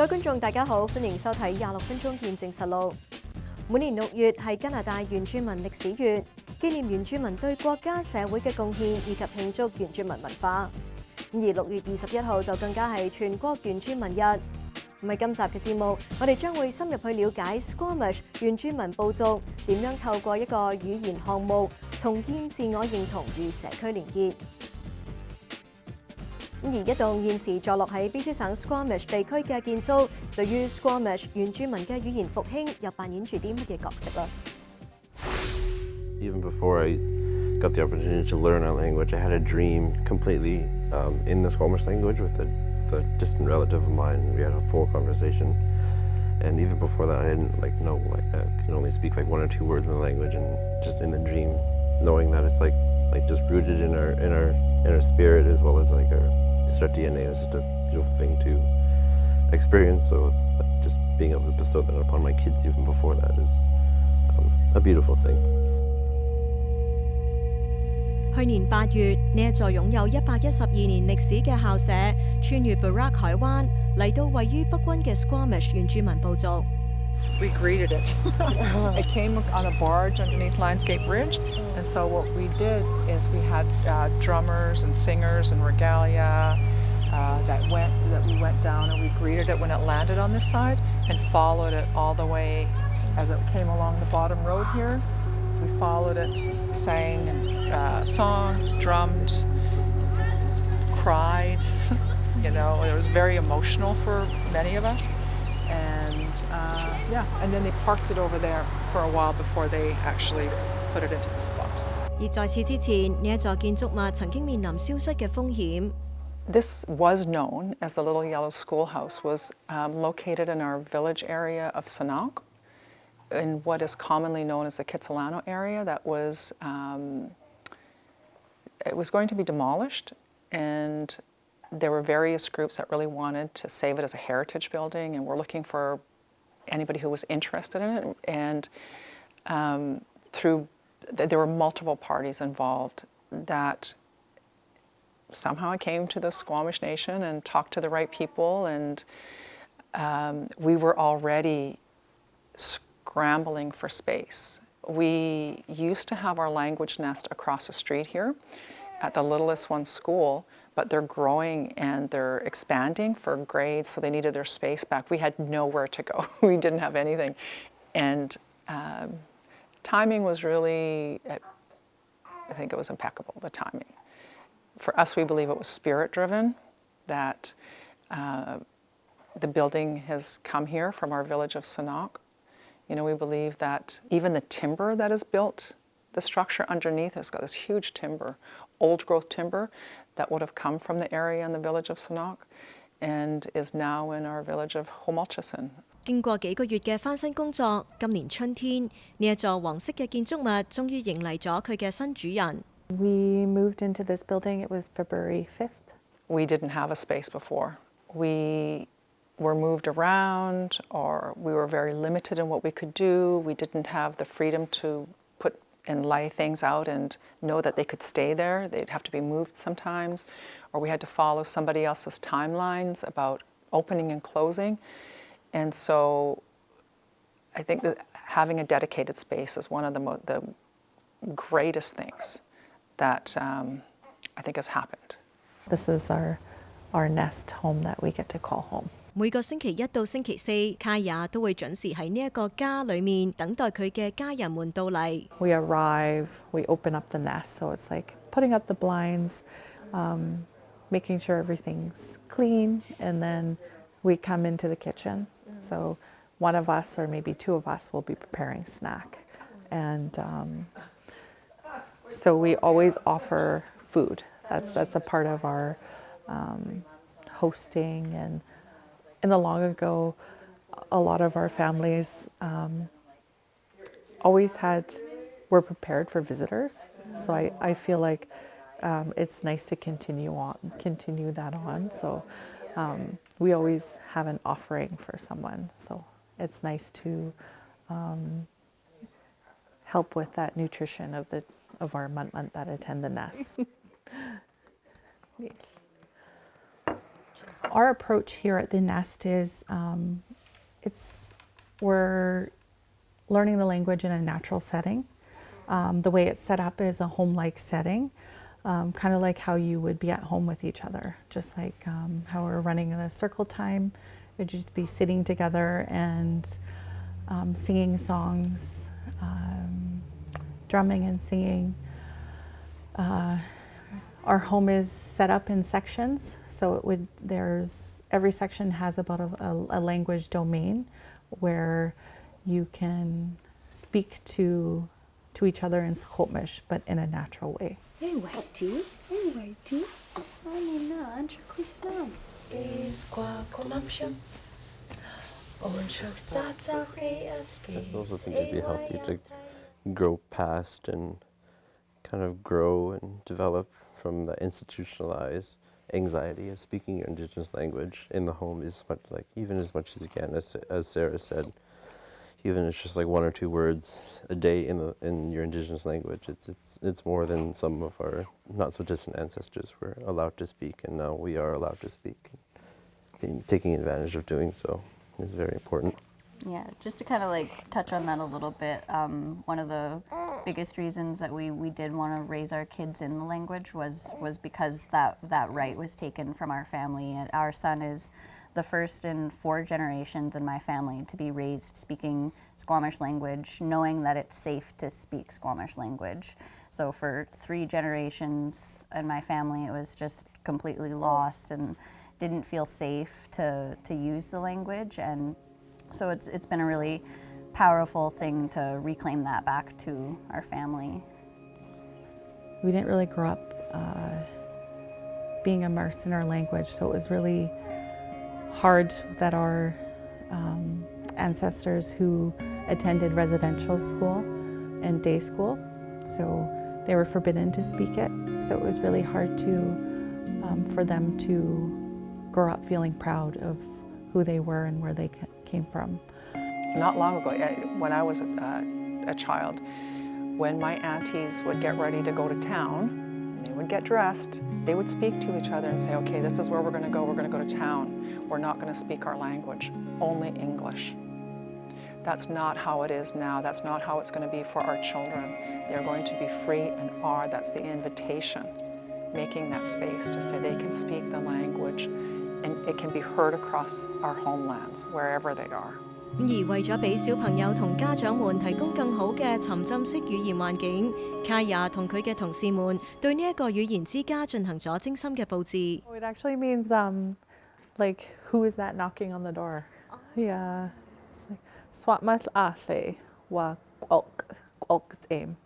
各位觀眾大家好，歡迎收睇26分鐘見證實錄。每年6月係加拿大原住民歷史月，紀念原住民對國家社會嘅貢獻以及慶祝原住民文化。而6月21號就更加係全國原住民日。喺今集嘅節目，我哋將會深入去了解 Squamish 原住民部族點樣透過一個語言項目重建自我認同與社區連結。而一棟現時坐落喺 BC 省 Squamish 地區嘅建築，對於 Squamish 原住民嘅語言復興又扮演住啲乜嘢角色啦？ Even before I got the opportunity to learn our language, I had a dream completely in the Squamish language with a distant relative of mine. We had a full conversation, and even before that, I didn't know I can only speak 1 or 2 words in the language, and just in the dream, knowing that it's like just rooted in our spirit as well as our DNA is just a beautiful thing to experience. So just being able to bestow that upon my kids even before that is a beautiful thing. 去年8月，呢一座擁有112年歷史嘅校舍，穿越 Barak 海灣，嚟到位於北軍嘅 Squamish 原住民部族。We greeted it. It came on a barge underneath Lionsgate Bridge, and so what we did is we had drummers and singers and regalia that we went down, and we greeted it when it landed on this side, and followed it all the way as it came along the bottom road here. We followed it, sang songs, drummed, cried. It was very emotional for many of us. And then they parked it over there for a while before they actually put it into the spot. 而在此之前，呢一座建築物曾經面臨消失嘅風險。This was known as the Little Yellow Schoolhouse, was located in our village area of Sanok, in what is commonly known as the Kitsilano area. That was, it was going to be demolished, and there were various groups that really wanted to save it as a heritage building, and were looking for anybody who was interested in it. And there were multiple parties involved. That somehow I came to the Squamish Nation and talked to the right people, and we were already scrambling for space. We used to have our language nest across the street here at the littlest one school, but they're growing and they're expanding for grades, so they needed their space back. We had nowhere to go. We didn't have anything. And timing was really, I think it was impeccable, the timing. For us, we believe it was spirit-driven, that the building has come here from our village of Sanok. We believe that even the timber that is built, the structure underneath has got this huge timber, old-growth timber, that would have come from the area in the village of Sanok and is now in our village of Homolchesan. 經過幾個月嘅翻新工作，今年春天，呢一座黃色嘅建築物終於迎嚟咗佢嘅新主人。We moved into this building, it was February 5th. We didn't have a space before. We were moved around, or we were very limited in what we could do. We didn't have the freedom to put and lay things out and know that they could stay there. They'd have to be moved sometimes, or we had to follow somebody else's timelines about opening and closing. And so I think that having a dedicated space is one of the greatest things that I think has happened. This is our nest home that we get to call home. 每個星期1到星期4，卡雅都會準時喺呢一個家裏面等待佢嘅家人們到嚟。We arrive, we open up the nest, so it's like putting up the blinds, making sure everything's clean, and then we come into the kitchen. So one of us, or maybe 2 of us, will be preparing snack. And so we always offer food. That's a part of our hosting. And in the long ago, a lot of our families always were prepared for visitors. So I feel like it's nice to continue that on. So we always have an offering for someone. So it's nice to help with that nutrition of our muntmunt that attend the nest. our approach here at the Nest is we're learning the language in a natural setting. The way it's set up is a home-like setting, kind of like how you would be at home with each other, just like how we're running a circle time. It'd just be sitting together and singing songs, drumming and singing. Our home is set up in sections, so every section has about a language domain where you can speak to each other in Scotish, but in a natural way. I also think it'd be healthy to grow past and kind of grow and develop from the institutionalized anxiety of speaking your Indigenous language in the home as much as you can, as Sarah said. Even if it's just like 1 or 2 words a day in your Indigenous language, it's more than some of our not so distant ancestors were allowed to speak, and now we are allowed to speak. And taking advantage of doing so is very important. Yeah, just to kind of like touch on that a little bit, one of the biggest reasons that we did want to raise our kids in the language was because that right was taken from our family. And our son is the first in 4 generations in my family to be raised speaking Squamish language, knowing that it's safe to speak Squamish language. So for 3 generations in my family, it was just completely lost and didn't feel safe to use the language. And so it's been a really powerful thing to reclaim that back to our family. We didn't really grow up being immersed in our language, so it was really hard that our ancestors who attended residential school and day school, so they were forbidden to speak it. So it was really hard for them to grow up feeling proud of who they were and where they came from. Not long ago, when I was a child, when my aunties would get ready to go to town, they would get dressed, they would speak to each other and say, okay, this is where we're going to go to town. We're not going to speak our language, only English. That's not how it is now. That's not how it's going to be for our children. They're going to be free and are. That's the invitation, making that space to say they can speak the language and it can be heard across our homelands, wherever they are. 而為咗俾小朋友同家長們提供更好嘅沉浸式語言環境，卡雅同佢嘅同事們對呢一個語言之家進行咗精心嘅佈置。It actually means like, who is that knocking on the door? Yeah, it's like swatmat ahle wa aim.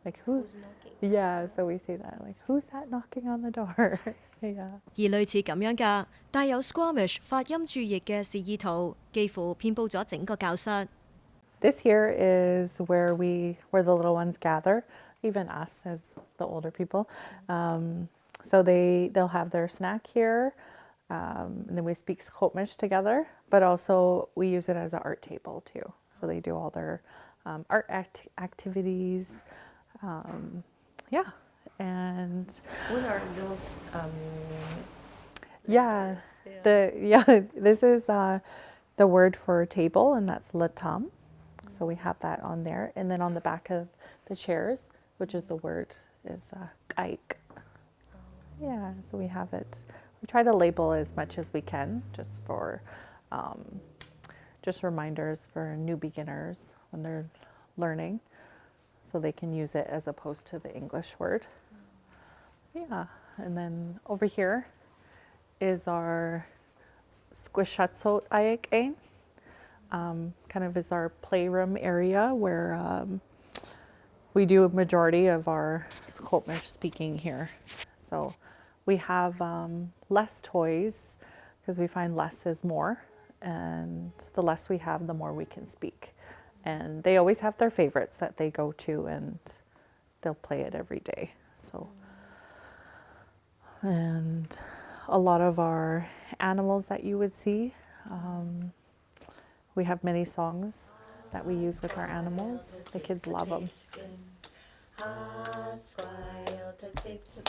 Like who's knocking? Yeah, so we say that like who's that knocking on the door? Yeah. 而類似咁樣嘅帶有 Squamish 發音注譯嘅示意圖，幾乎遍佈咗整個教室。This here is where the little ones gather, even us as the older people. So they'll have their snack here, and then we speak Squamish together, but also we use it as an art table too. So they do all their art activities. Yeah. And what are those? This is the word for table, and that's linitem. So we have that on there, and then on the back of the chairs, which is the word, is kaik. Yeah, so we have it. We try to label as much as we can, just for just reminders for new beginners when they're learning, so they can use it as opposed to the English word. Yeah, and then over here is our squishatsot ayek, kind of is our playroom area where we do a majority of our Squamish speaking here. So we have less toys because we find less is more, and the less we have, the more we can speak. And they always have their favorites that they go to, and they'll play it every day. So. And a lot of our animals that you would see, we have many songs that we use with our animals. The kids love them.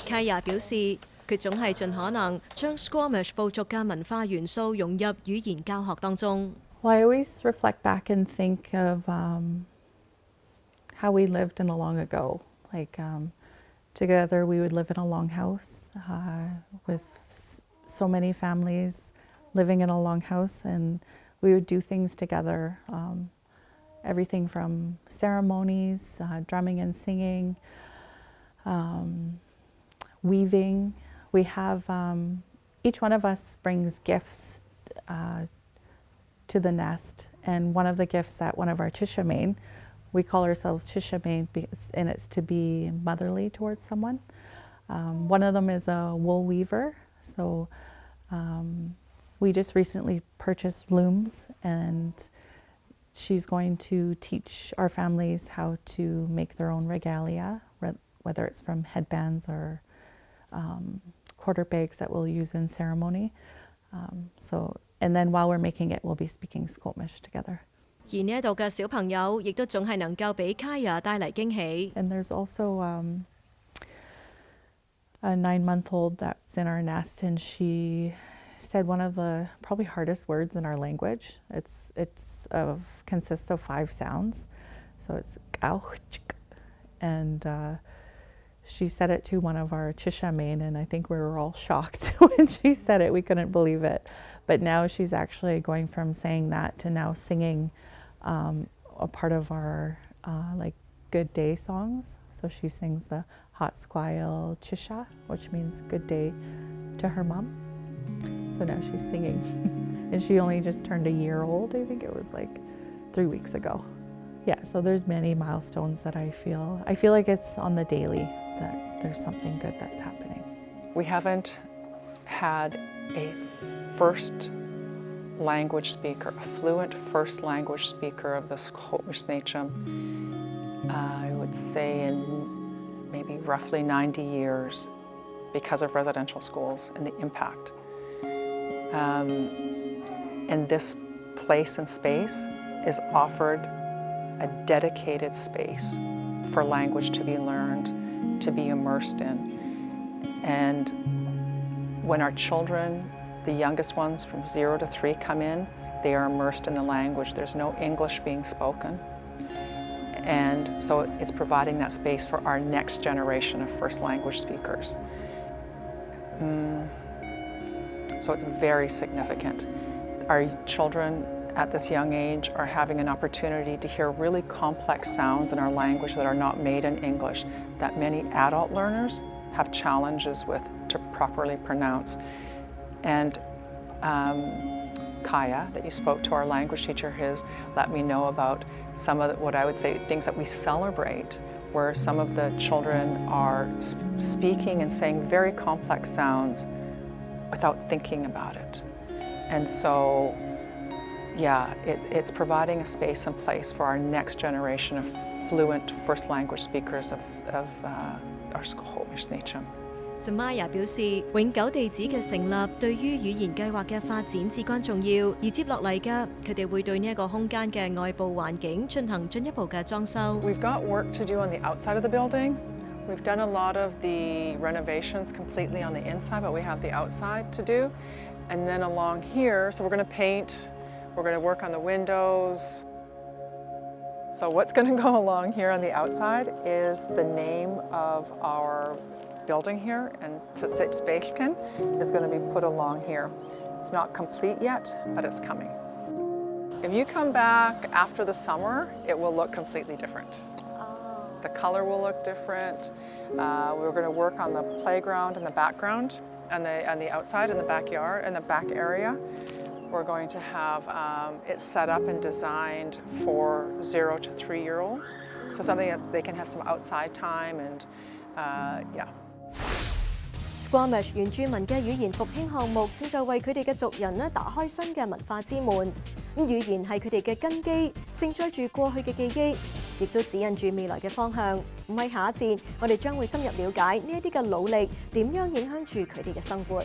卡雅表示，佢總係盡可能將 Squamish 部族嘅文化元素融入語言教學當中。Well, I always reflect back and think of how we lived in a long ago. Like together we would live in a longhouse with so many families living in a longhouse, and we would do things together. Everything from ceremonies, drumming and singing, weaving. We have, each one of us brings gifts to the nest, and one of the gifts that one of our Chishamane, we call ourselves Chishamane, and it's to be motherly towards someone. One of them is a wool weaver, so we just recently purchased looms, and she's going to teach our families how to make their own regalia, whether it's from headbands or quarter bags that we'll use in ceremony. And then while we're making it, we'll be speaking Squamish together. 而呢一度嘅小朋友亦都總係能夠俾 Kaya 帶嚟驚喜。 And there's also a 9-month-old that's in our nest, and she said one of the probably hardest words in our language. Consists of 5 sounds. So it's gauchk, and she said it to one of our Chishamane, and I think we were all shocked when she said it. We couldn't believe it. But now she's actually going from saying that to now singing a part of our like good day songs. So she sings the hot squile Chisha, which means good day to her mom. So now she's singing. And she only just turned a year old. I think it was like 3 weeks ago. Yeah, so there's many milestones that I feel like it's on the daily that there's something good that's happening. We haven't had a first language speaker, a fluent first language speaker of the Squamish Nation, I would say in maybe roughly 90 years because of residential schools and the impact. And this place and space is offered a dedicated space for language to be learned, to be immersed in. And when our children, the youngest ones from 0 to 3 come in, they are immersed in the language. There's no English being spoken. And so it's providing that space for our next generation of first language speakers. So it's very significant. Our children at this young age are having an opportunity to hear really complex sounds in our language that are not made in English, that many adult learners have challenges with to properly pronounce. And Kaya, that you spoke to, our language teacher, has let me know about some of what I would say things that we celebrate, where some of the children are speaking and saying very complex sounds without thinking about it. And so, yeah, it's providing a space and place for our next generation of fluent first language speakers of our Squamish Nation. Samaya 表示，永久地址嘅成立對於語言計劃嘅發展至關重要，而接落嚟嘅，佢哋會對呢一個空間嘅外部環境進行進一步嘅裝修。We've got work to do on the outside of the building. We've done a lot of the renovations completely on the inside, but we have the outside to do. And then along here, so we're going to paint, we're going to work on the windows. So what's going to go along here on the outside is the name of our building here, and Tsipsbelken is going to be put along here. It's not complete yet, but it's coming. If you come back after the summer, it will look completely different. The color will look different. We're going to work on the playground in the background, and the outside in the backyard, in the back area. We're going to have it set up and designed for 0 to 3-year-olds, so something that they can have some outside time and yeah. Squamish 原住民嘅語言復興項目正在為佢哋嘅族人打開新嘅文化之門。語言係佢哋嘅根基，承載住過去嘅記憶，亦都指引住未來嘅方向。喺下一節，我哋將會深入了解呢一啲嘅努力點樣影響住佢哋嘅生活。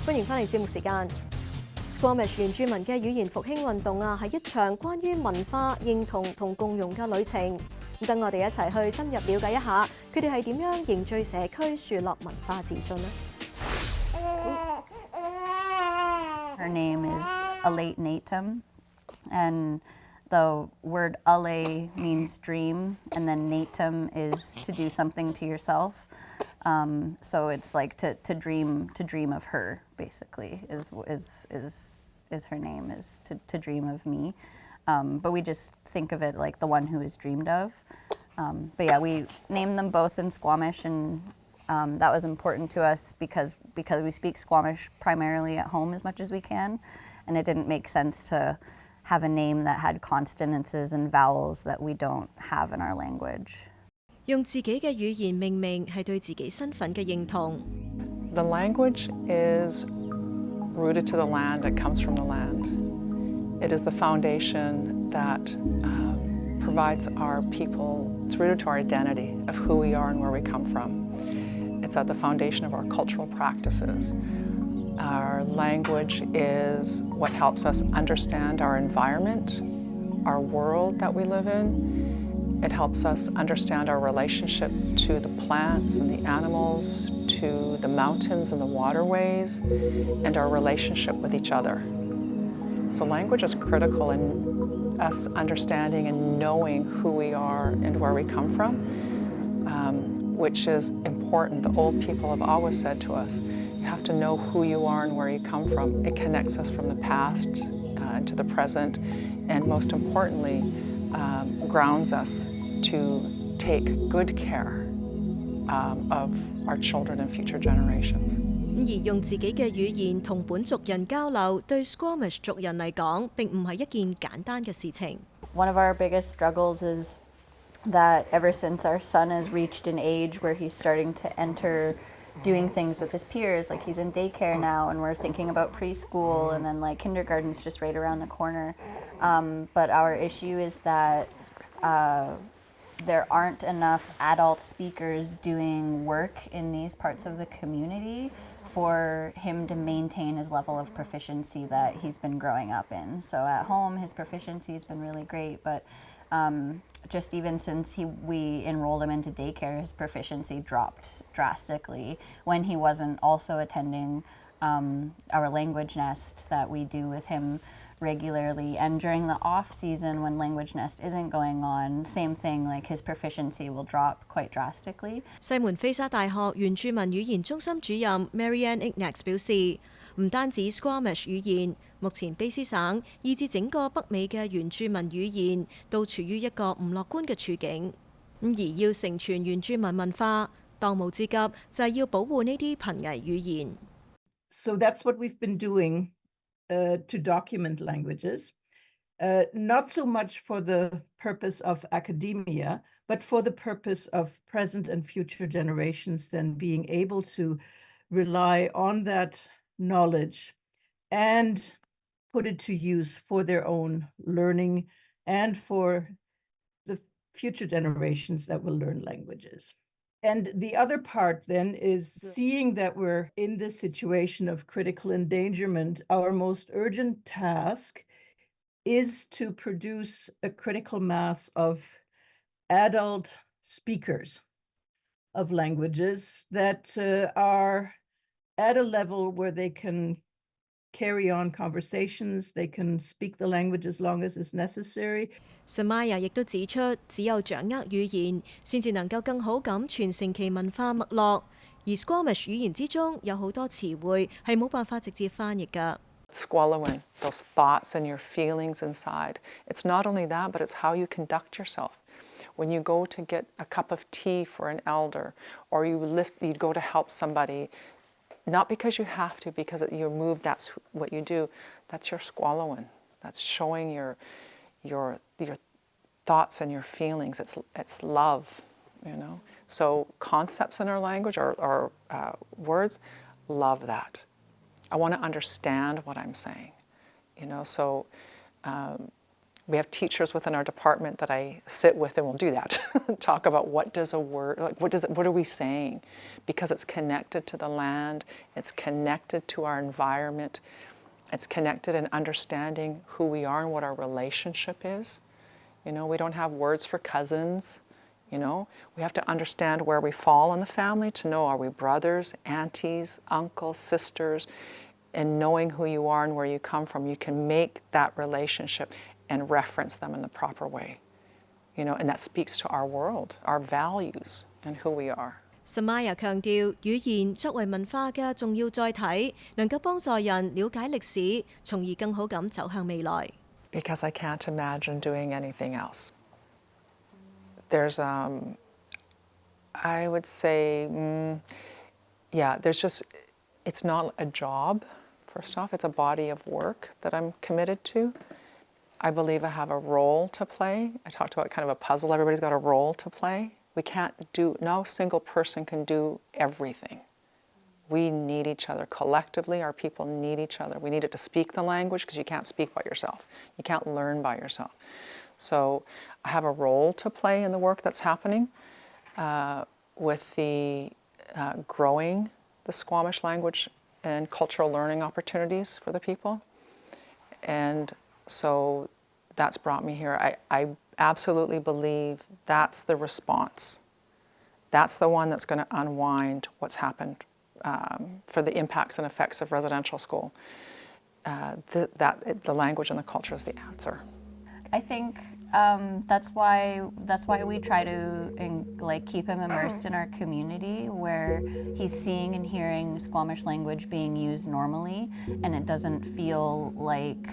歡迎返嚟節目時間。Squamish 原住民嘅語言復興運動啊，係一場關於文化認同同共融嘅旅程。咁等我哋一齊去深入了解一下，佢哋係點樣凝聚社區、樹立文化自信呢？ Her name is linitem, and the word ale means dream, and then natum is to do something to yourself. So it's like to dream of her, basically, is her name, is to dream of me. But we just think of it like the one who is dreamed of. But yeah, we named them both in Squamish, and that was important to us because we speak Squamish primarily at home as much as we can, and it didn't make sense to have a name that had consonances and vowels that we don't have in our language. 用自己嘅語言命名係對自己身份嘅認同。 The language is rooted to the land, it comes from the land. It is the foundation that provides our people, it's rooted to our identity of who we are and where we come from. It's at the foundation of our cultural practices. Our language is what helps us understand our environment, our world that we live in. It helps us understand our relationship to the plants and the animals, to the mountains and the waterways, and our relationship with each other. So language is critical in us understanding and knowing who we are and where we come from, which is important. The old people have always said to us, you have to know who you are and where you come from. It connects us from the past to the present, and most importantly, grounds us to take good care of our children and future generations. 而用自己嘅語言同本族人交流，對 Squamish 族人嚟講並唔係一件簡單嘅事情。 One of our biggest struggles is that ever since our son has reached an age where he's starting to enter doing things with his peers, like he's in daycare now, and we're thinking about preschool, and then like kindergarten's just right around the corner. But our issue is that there aren't enough adult speakers doing work in these parts of the community for him to maintain his level of proficiency that he's been growing up in. So at home, his proficiency has been really great, but just even since we enrolled him into daycare, his proficiency dropped drastically when he wasn't also attending our language nest that we do with him regularly. And during the off season when language nest isn't going on, same thing, like his proficiency will drop quite drastically. 西門菲沙大學原住民語言中心主任 Marianne Ignax 表示，唔單止 Squamish 語言，目前卑詩省以至整個北美嘅原住民語言都處於一個唔樂觀嘅處境。而要承傳原住民文化，當務之急就係要保護呢啲瀕危語言。 So that's what we've been doing to document languages, not so much for the purpose of academia, but for the purpose of present and future generations then being able to rely on that knowledge and put it to use for their own learning and for the future generations that will learn languages. And the other part then is seeing that we're in this situation of critical endangerment, our most urgent task is to produce a critical mass of adult speakers of languages that are at a level where they can carry on conversations, they can speak the language as long as is necessary. Samaya 亦都指出，只有掌握語言，先至能夠更好咁傳承其文化脈絡。而 Squamish 語言之中有好多詞彙係冇辦法直接翻譯㗎。 Swallowing those thoughts and your feelings inside. It's not only that, but it's how you conduct yourself. When you go to get a cup of tea for an elder, or you go to help somebody, not because you have to, because you're moved, that's what you do. That's your swallowing. That's showing your thoughts and your feelings. It's love, you know. So concepts in our language or words, love that. I want to understand what I'm saying, you know. So we have teachers within our department that I sit with and we'll do that. Talk about what does a word, like what are we saying? Because it's connected to the land, it's connected to our environment. It's connected in understanding who we are and what our relationship is. You know, we don't have words for cousins. You know, we have to understand where we fall in the family to know, are we brothers, aunties, uncles, sisters, and knowing who you are and where you come from, you can make that relationship and reference them in the proper way. You know, and that speaks to our world, our values, and who we are. Samaya 強調，語言作為文化嘅重要載體，能夠幫助人了解歷史，從而更好咁走向未來。Because I can't imagine doing anything else. There's, I would say, yeah, there's just, it's not a job, first off, it's a body of work that I'm committed to. I believe I have a role to play. I talked about kind of a puzzle, everybody's got a role to play. We can't do, no single person can do everything. We need each other collectively, our people need each other. We need it to speak the language because you can't speak by yourself. You can't learn by yourself. So I have a role to play in the work that's happening with the growing the Squamish language and cultural learning opportunities for the people. And so that's brought me here. I absolutely believe that's the response. That's the one that's going to unwind what's happened for the impacts and effects of residential school. The language and the culture is the answer. I think that's why we try to keep him immersed in our community, where he's seeing and hearing Squamish language being used normally, and it doesn't feel like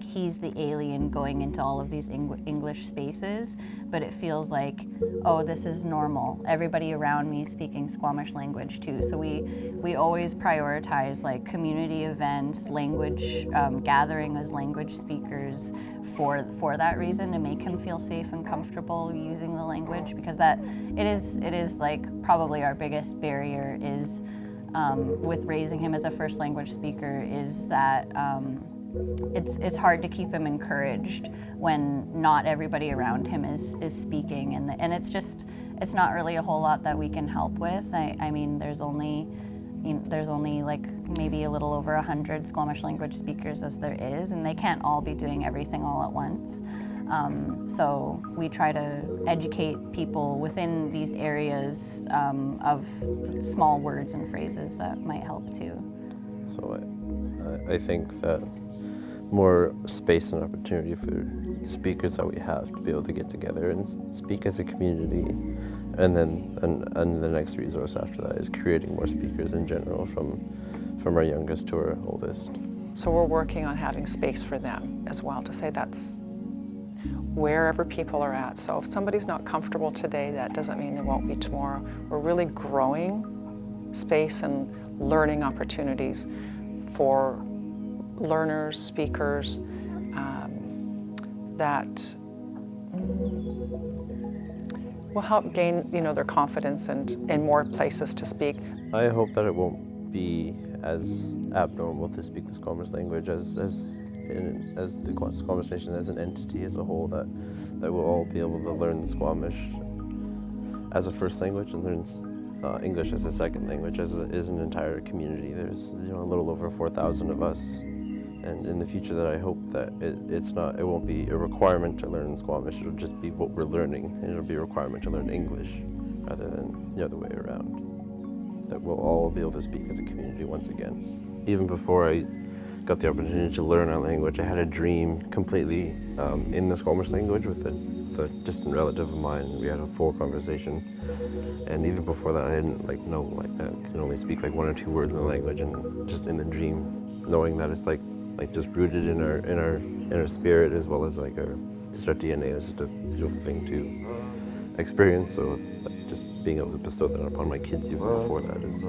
he's the alien going into all of these English spaces, but it feels like, oh, this is normal. Everybody around me is speaking Squamish language too. So we always prioritize like community events, language gathering as language speakers for that reason, to make him feel safe and comfortable using the language, because that it is like probably our biggest barrier is with raising him as a first language speaker, is that it's hard to keep him encouraged when not everybody around him is speaking, and it's not really a whole lot that we can help with. I mean, there's only like maybe a little over 100 Squamish language speakers as there is, and they can't all be doing everything all at once. So we try to educate people within these areas of small words and phrases that might help too. So I think that more space and opportunity for the speakers that we have to be able to get together and speak as a community, and then and the next resource after that is creating more speakers in general from our youngest to our oldest. So we're working on having space for them as well, to say that's wherever people are at. So if somebody's not comfortable today, that doesn't mean they won't be tomorrow. We're really growing space and learning opportunities for learners, speakers, that will help gain, their confidence and in more places to speak. I hope that it won't be as abnormal to speak the Squamish language as the Squamish Nation as an entity as a whole, that we'll all be able to learn Squamish as a first language and learn English as a second language as an entire community. There's a little over 4,000 of us, and in the future that I hope that it won't be a requirement to learn Squamish. It'll just be what we're learning, and it'll be a requirement to learn English rather than the other way around. That we'll all be able to speak as a community once again. Even before I got the opportunity to learn our language, I had a dream completely in the Squamish language with the distant relative of mine. We had a full conversation, and even before that, I didn't know I can only speak like 1 or 2 words in the language, and just in the dream, knowing that it's like just rooted in our spirit, as well as like just our DNA. It's just a beautiful thing to experience. So just being able to bestow that upon my kids even before that is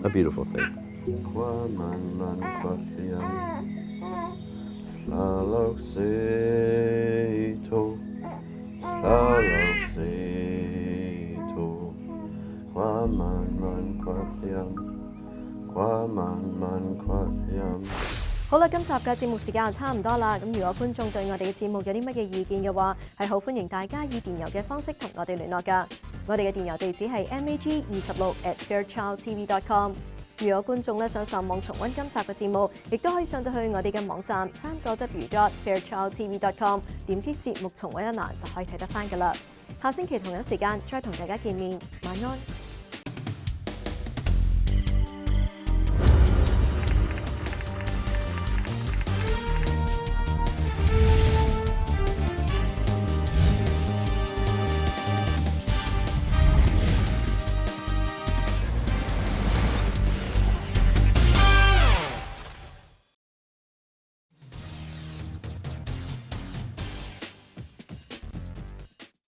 a beautiful thing. Quaman 好啦，今集嘅節目時間就差唔多啦。咁如果觀眾對我哋嘅節目有啲乜嘢意見嘅話，係好歡迎大家以電郵嘅方式同我哋聯絡㗎。我哋嘅電郵地址係mag26@fairchildtv.com。如果觀眾咧想上網重溫今集嘅節目，亦都可以上到去我哋嘅網站3w.fairchildtv.com， 點擊節目重溫一欄就可以睇得返㗎啦。下星期同一時間再同大家見面，晚安。